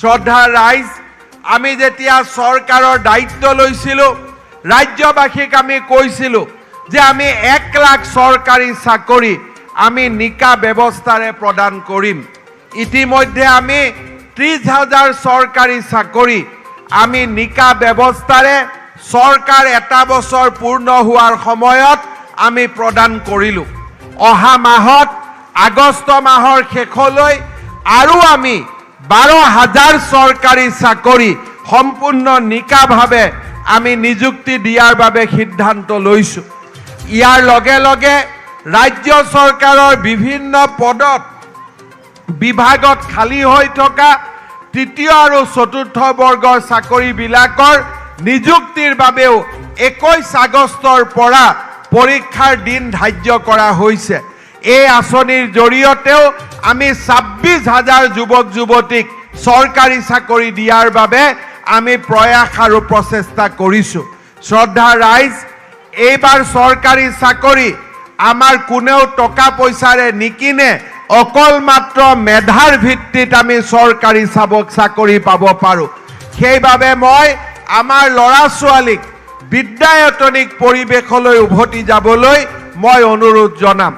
শ্ৰদ্ধাৰ ৰাইজ, আমি যেতিয়া চৰকাৰৰ দায়িত্ব লৈছিলোঁ, ৰাজ্যবাসীক আমি কৈছিলোঁ যে আমি 1 লাখ চৰকাৰী চাকৰি আমি নিকা ব্যৱস্থাৰে প্ৰদান কৰিম। ইতিমধ্যে আমি 30,000 চৰকাৰী চাকৰি আমি নিকা ব্যৱস্থাৰে চৰকাৰ 1 বছৰ পূৰ্ণ হোৱাৰ সময়ত আমি প্ৰদান কৰিলোঁ। অহা মাহত আগষ্ট মাহৰ শেষলৈ আৰু আমি 12,000 চৰকাৰী চাকৰি সম্পূৰ্ণ নিকাভাৱে আমি নিযুক্তি দিয়াৰ বাবে সিদ্ধান্ত লৈছোঁ। ইয়াৰ লগে লগে ৰাজ্য চৰকাৰৰ বিভিন্ন পদত বিভাগত খালী হৈ থকা তৃতীয় আৰু চতুৰ্থ বৰ্গৰ চাকৰিবিলাকৰ নিযুক্তিৰ বাবেও 21 আগষ্টৰ পৰা পৰীক্ষাৰ দিন ধাৰ্য কৰা হৈছে। এই আঁচনিৰ জৰিয়তেও আমি 26,000 যুৱক যুৱতীক চৰকাৰী চাকৰি দিয়াৰ বাবে আমি প্ৰয়াস আৰু প্ৰচেষ্টা কৰিছোঁ। শ্ৰদ্ধাৰ ৰাইজ, এইবাৰ চৰকাৰী চাকৰি আমাৰ কোনেও টকা পইচাৰে নিকিনে, অকল মাত্ৰ মেধাৰ ভিত্তিত আমি চৰকাৰী চাকৰি পাব পাৰোঁ। সেইবাবে মই আমাৰ ল'ৰা ছোৱালীক বিদ্যায়তনিক পৰিৱেশলৈ উভতি যাবলৈ মই অনুৰোধ জনাম।